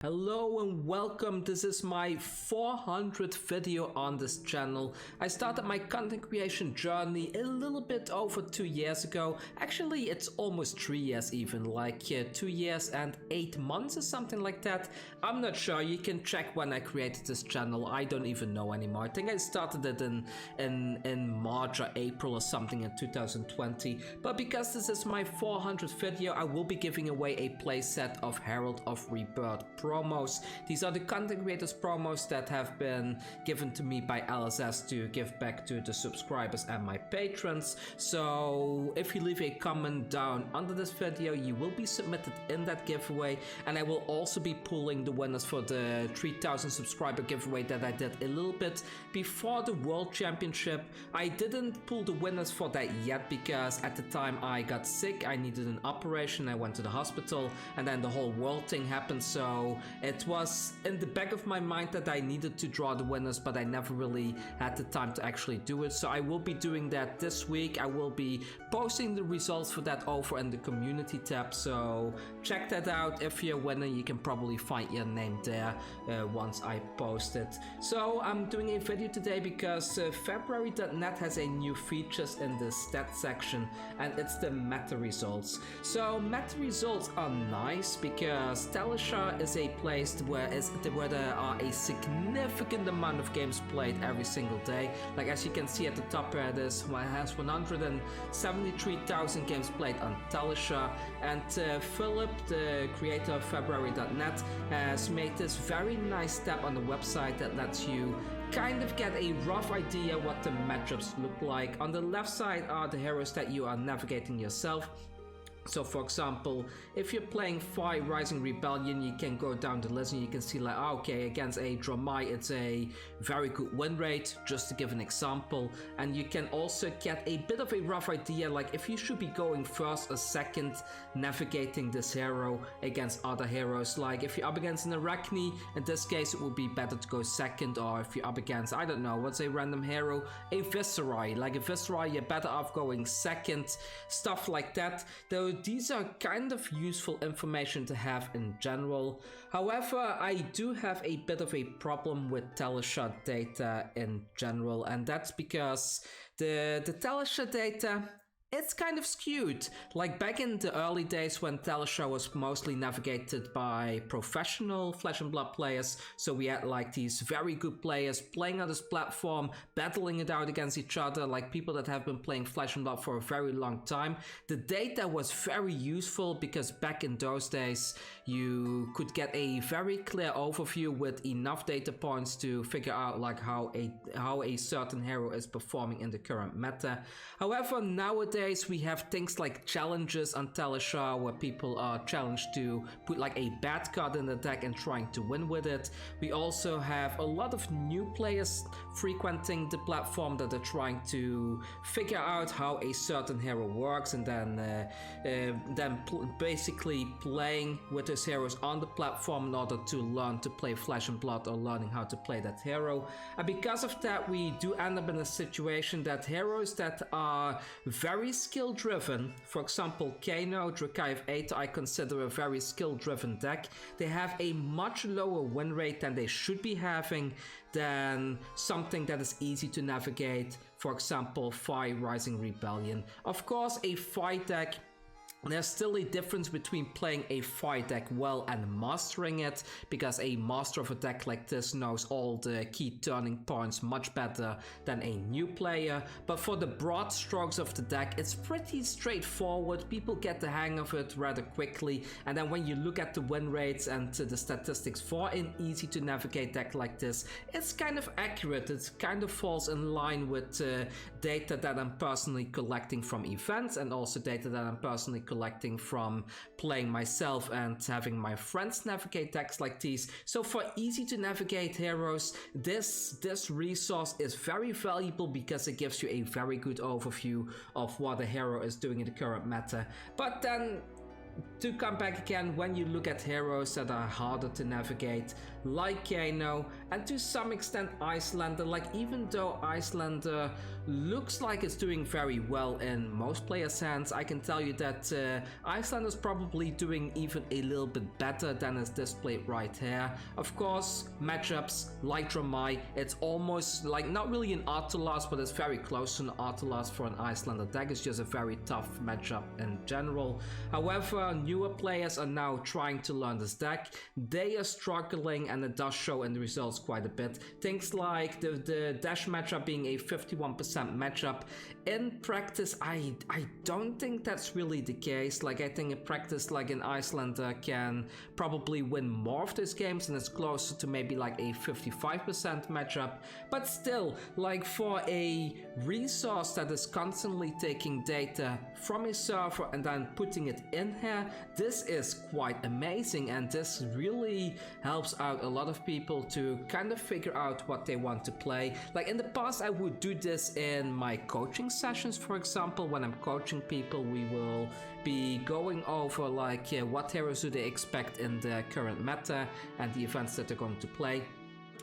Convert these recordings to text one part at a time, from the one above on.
Hello and welcome. This is my 400th video on this channel. I started my content creation journey a little bit over 2 years ago. Actually, it's almost 3 years even, like 2 years and 8 months or something like that. I'm not sure. You can check when I created this channel. I don't even know anymore. I think I started it in March or April or something in 2020. But because this is my 400th video, I will be giving away a playset of Herald of Rebirth promos. These are the content creators promos that have been given to me by LSS to give back to the subscribers and my patrons. So if you leave a comment down under this video, you will be submitted in that giveaway, and I will also be pulling the winners for the 3000 subscriber giveaway that I did a little bit before the World Championship. I didn't pull the winners for that yet because at the time I got sick, I needed an operation, I went to the hospital, and then the whole world thing happened. So it was in the back of my mind that I needed to draw the winners, but I never really had the time to actually do it. So I will be doing that this week. I will be posting the results for that over in the community tab, so check that out. If you're a winner, you can probably find your name there once I post it. So I'm doing a video today because Fabrary.net has a new features in the stat section, and it's the meta results. So meta results are nice because Telstra is a place where there are a significant amount of games played every single day. Like as you can see at the top here, it has 173,000 games played on Telstra, and Philip, the creator of Fabrary.net, has made this very nice tab on the website that lets you kind of get a rough idea what the matchups look like. On the left side are the heroes that you are navigating yourself. So for example, if you're playing FFXIV Rising Rebellion, you can go down the list and you can see like, okay, against a Dramai, it's a very good win rate, just to give an example. And you can also get a bit of a rough idea, like if you should be going first or second navigating this hero against other heroes. Like if you're up against an Arachne, in this case it would be better to go second, or if you're up against, I don't know, what's a random hero, a Viscerai, like a Viscerai, you're better off going second, stuff like that. Though these are kind of useful information to have in general. However, I do have a bit of a problem with Telstra data in general, and that's because the Telstra data, it's kind of skewed. Like back in the early days when Telstra was mostly navigated by professional Flesh and Blood players, so we had like these very good players playing on this platform, battling it out against each other, like people that have been playing Flesh and Blood for a very long time. The data was very useful because back in those days you could get a very clear overview with enough data points to figure out like how a certain hero is performing in the current meta. However, nowadays we have things like challenges on Telstra where people are challenged to put like a bad card in the deck and trying to win with it. We also have a lot of new players frequenting the platform that are trying to figure out how a certain hero works, and then basically playing with those heroes on the platform in order to learn to play Flesh and Blood or learning how to play that hero. And because of that, we do end up in a situation that heroes that are very skill driven, for example Kano, Drakai of 8, I consider a very skill driven deck. They have a much lower win rate than they should be having than something that is easy to navigate, for example FFXIV Rising Rebellion. Of course, a FFXIV deck, there's still a difference between playing a FFXIV deck well and mastering it, because a master of a deck like this knows all the key turning points much better than a new player. But for the broad strokes of the deck, it's pretty straightforward. People get the hang of it rather quickly, and then when you look at the win rates and the statistics for an easy to navigate deck like this, it's kind of accurate. It kind of falls in line with data that I'm personally collecting from events, and also data that I'm personally collecting from playing myself and having my friends navigate decks like these. So for easy to navigate heroes, this resource is very valuable because it gives you a very good overview of what a hero is doing in the current meta. But then to come back again, when you look at heroes that are harder to navigate, like Kano, and to some extent Icelander, like even though Icelander looks like it's doing very well in most players' hands, I can tell you that Icelander is probably doing even a little bit better than is displayed right here. Of course, matchups like Dramai, it's almost like not really an Artelas, but it's very close to an Artelas for an Icelander deck. It's just a very tough matchup in general. However, newer players are now trying to learn this deck. They are struggling, and it does show in the results quite a bit. Things like the dash matchup being a 51% matchup. In practice, I don't think that's really the case. Like, I think in practice, like an Icelander can probably win more of these games, and it's closer to maybe like a 55% matchup. But still, like for a resource that is constantly taking data from a server and then putting it in here, this is quite amazing, and this really helps out a lot of people to kind of figure out what they want to play. Like in the past, I would do this in my coaching sessions, for example. When I'm coaching people, we will be going over like what heroes do they expect in the current meta and the events that they're going to play.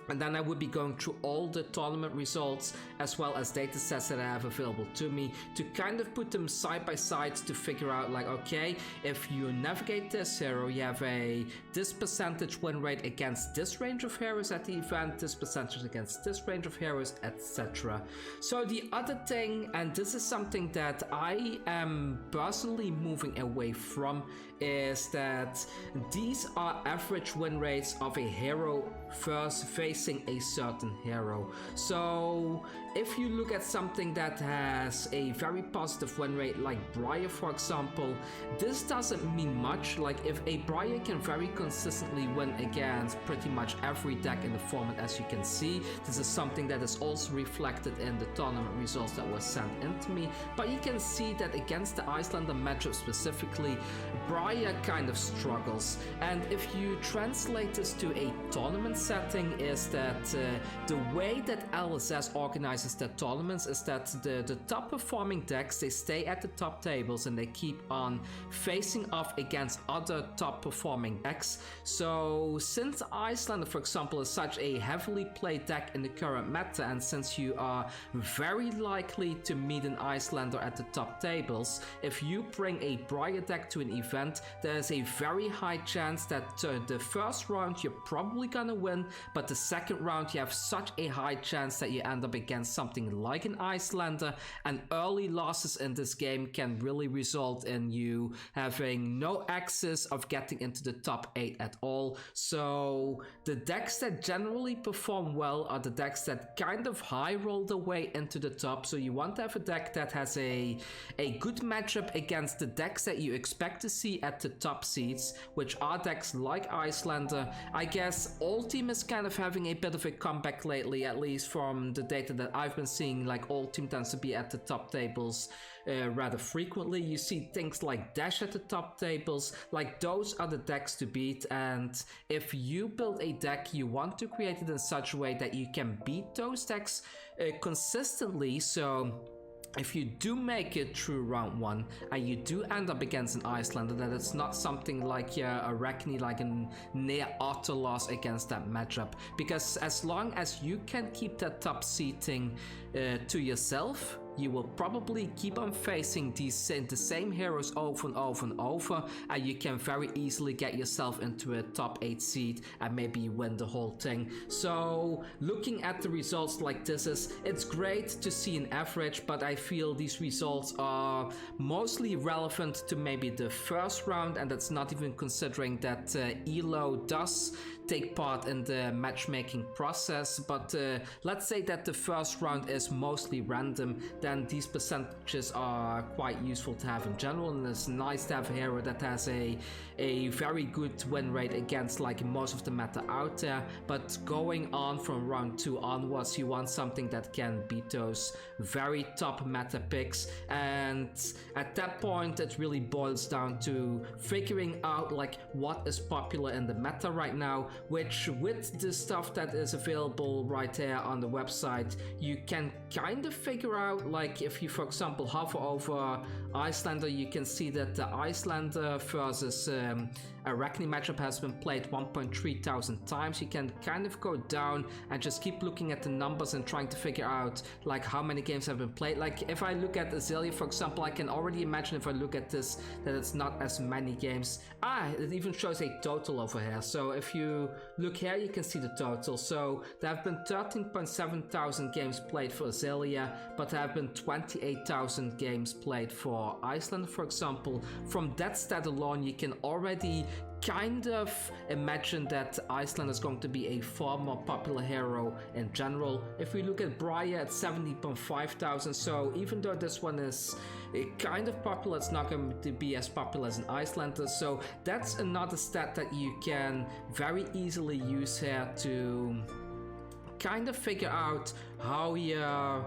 And then I would be going through all the tournament results as well as data sets that I have available to me to kind of put them side by side to figure out like, okay, if you navigate this hero, you have this percentage win rate against this range of heroes at the event, this percentage against this range of heroes, etc. So the other thing, and this is something that I am personally moving away from, is that these are average win rates of a hero first facing a certain hero. So if you look at something that has a very positive win rate like Briar, for example, this doesn't mean much. Like if a Briar can very consistently win against pretty much every deck in the format, as you can see, this is something that is also reflected in the tournament results that were sent into me. But you can see that against the Icelander matchup specifically, Briar kind of struggles. And if you translate this to a tournament setting, is that the way that LSS organizes their tournaments is that the top performing decks, they stay at the top tables and they keep on facing off against other top performing decks. So since Icelander, for example, is such a heavily played deck in the current meta, and since you are very likely to meet an Icelander at the top tables, if you bring a Briar deck to an event, there's a very high chance that the first round you're probably gonna win, but the second round you have such a high chance that you end up against something like an Icelander, and early losses in this game can really result in you having no access of getting into the top 8 at all. So the decks that generally perform well are the decks that kind of high roll their way into the top. So you want to have a deck that has a good matchup against the decks that you expect to see at the top seeds, which are decks like Icelander. I guess Ultim is kind of having a bit of a comeback lately, at least from the data that I've been seeing. Like Ultim tends to be at the top tables rather frequently. You see things like Dash at the top tables. Like those are the decks to beat, and if you build a deck, you want to create it in such a way that you can beat those decks consistently. So if you do make it through round 1 and you do end up against an Icelander, that it's not something like a Arachne, like a near auto loss against that matchup. Because as long as you can keep that top seating to yourself, you will probably keep on facing the same heroes over and over and over, and you can very easily get yourself into a top 8 seed and maybe you win the whole thing. So looking at the results like this, it's great to see an average, but I feel these results are mostly relevant to maybe the first round, and that's not even considering that ELO does take part in the matchmaking process. But let's say that the first round is mostly random, then these percentages are quite useful to have in general, and it's nice to have a hero that has a very good win rate against like most of the meta out there. But going on from round 2 onwards, you want something that can beat those very top meta picks, and at that point it really boils down to figuring out like what is popular in the meta right now, which with the stuff that is available right there on the website, you can kind of figure out, like if you for example hover over Icelander, you can see that the Icelander versus Arachne matchup has been played 1.3 thousand times. You can kind of go down and just keep looking at the numbers and trying to figure out like how many games have been played. Like if I look at Azalea, for example, I can already imagine if I look at this that it's not as many games. It even shows a total over here. So if you look here, you can see the total. So there have been 13.7 thousand games played for Azalea, but there have been 28,000 games played for Iceland, for example. From that stat alone, you can already kind of imagine that Iceland is going to be a far more popular hero in general. If we look at Briar at 70.5 thousand, so even though this one is kind of popular, it's not going to be as popular as an Icelander. So that's another stat that you can very easily use here to kind of figure out how your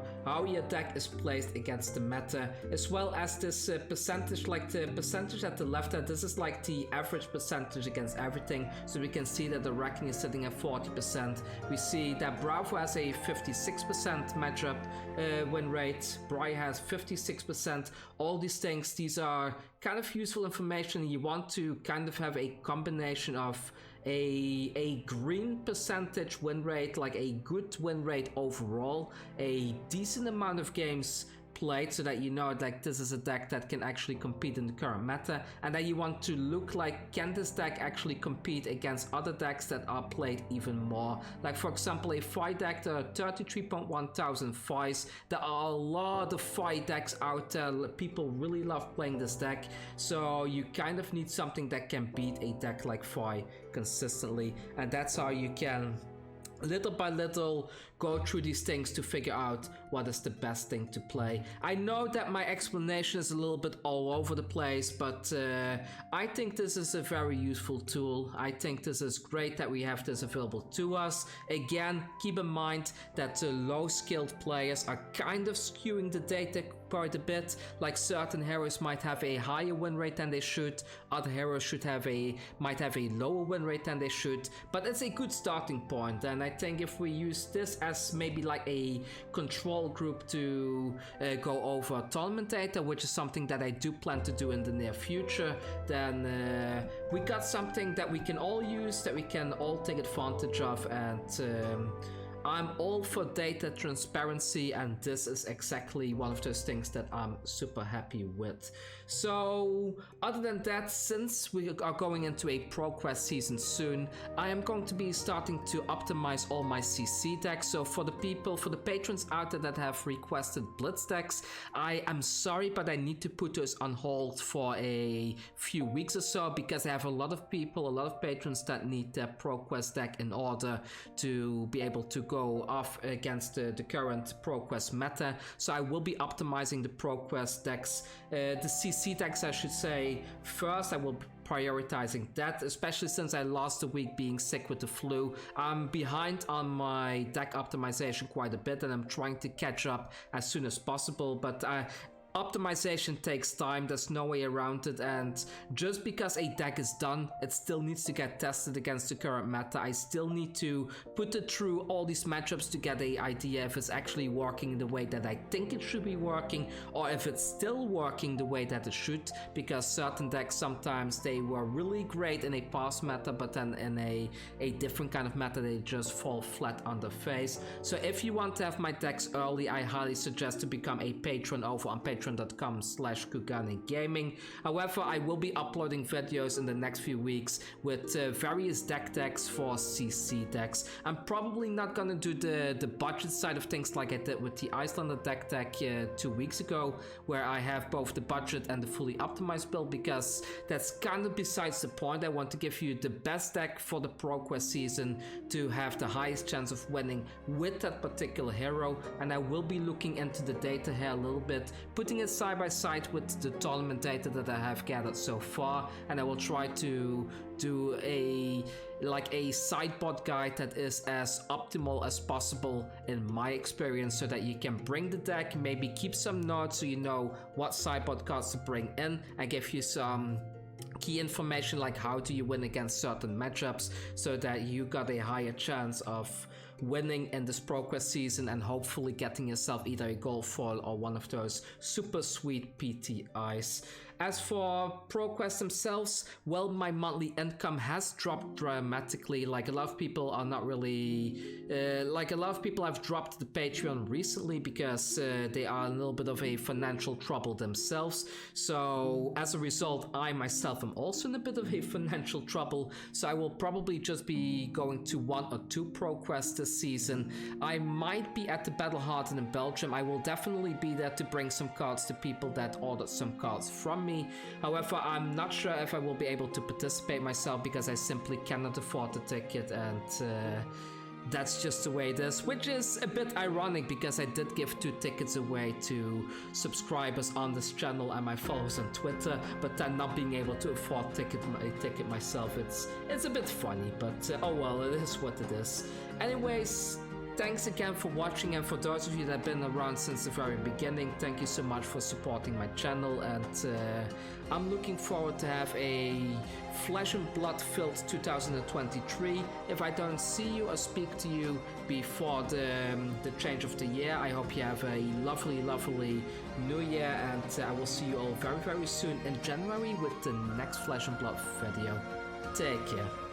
deck is placed against the meta, as well as this percentage, like the percentage at the left there. This is like the average percentage against everything. So we can see that the Arachne is sitting at 40%. We see that Bravo has a 56% matchup win rate. Briar has 56%. All these things, these are kind of useful information. You want to kind of have a combination of a green percentage win rate, like a good win rate overall, a decent amount of games played so that you know that this is a deck that can actually compete in the current meta, and that you want to look like, can this deck actually compete against other decks that are played even more. Like for example, a Fi deck, there are 33.1 thousand Fis. There are a lot of Fi decks out there. People really love playing this deck, so you kind of need something that can beat a deck like Fi consistently, and that's how you can little by little go through these things to figure out what is the best thing to play. I know that my explanation is a little bit all over the place, but I think this is a very useful tool. I think this is great that we have this available to us. Again, keep in mind that low skilled players are kind of skewing the data quite a bit. Like certain heroes might have a higher win rate than they should, other heroes might have a lower win rate than they should, but it's a good starting point. And I think if we use this as maybe like a control group to go over tournament data, which is something that I do plan to do in the near future, then we got something that we can all use, that we can all take advantage of. And I'm all for data transparency, and this is exactly one of those things that I'm super happy with. So other than that, since we are going into a ProQuest season soon, I am going to be starting to optimize all my CC decks. So for the patrons out there that have requested Blitz decks, I am sorry, but I need to put those on hold for a few weeks or so, because I have a lot of patrons that need their ProQuest deck in order to be able to go off against the current ProQuest meta. So I will be optimizing the ProQuest decks, the CC decks I should say, first. I will be prioritizing that, especially since I lost a week being sick with the flu. I'm behind on my deck optimization quite a bit, and I'm trying to catch up as soon as possible, but optimization takes time, there's no way around it, and just because a deck is done, it still needs to get tested against the current meta. I still need to put it through all these matchups to get an idea if it's actually working the way that I think it should be working, or if it's still working the way that it should, because certain decks, sometimes they were really great in a past meta, but then in a different kind of meta they just fall flat on their face. So if you want to have my decks early, I highly suggest to become a patron over on patreon.com/Kugane Gaming. However, I will be uploading videos in the next few weeks with various decks for CC decks. I'm probably not gonna do the budget side of things like I did with the Icelander deck 2 weeks ago, where I have both the budget and the fully optimized build, because that's kind of besides the point. I want to give you the best deck for the ProQuest season to have the highest chance of winning with that particular hero, and I will be looking into the data here a little bit, putting it side by side with the tournament data that I have gathered so far, and I will try to do a sideboard guide that is as optimal as possible in my experience, so that you can bring the deck, maybe keep some notes so you know what sideboard cards to bring in, and give you some key information like how do you win against certain matchups so that you got a higher chance of winning in this ProQuest season and hopefully getting yourself either a gold foil or one of those super sweet PTIs. As for ProQuest themselves, well, my monthly income has dropped dramatically. Like a lot of people are not really, like a lot of people have dropped the Patreon recently because they are in a little bit of a financial trouble themselves. So as a result, I myself am also in a bit of a financial trouble. So I will probably just be going to 1 or 2 ProQuests this season. I might be at the Battle Harden in Belgium. I will definitely be there to bring some cards to people that ordered some cards from me. However, I'm not sure if I will be able to participate myself because I simply cannot afford the ticket, and that's just the way it is, which is a bit ironic because I did give 2 tickets away to subscribers on this channel and my followers on Twitter, but then not being able to afford a ticket myself, it's a bit funny, but oh well, it is what it is. Anyways, thanks again for watching, and for those of you that have been around since the very beginning, thank you so much for supporting my channel, and I'm looking forward to have a Flesh and Blood filled 2023. If I don't see you or speak to you before the change of the year, I hope you have a lovely, lovely new year, and I will see you all very, very soon in January with the next Flesh and Blood video. Take care.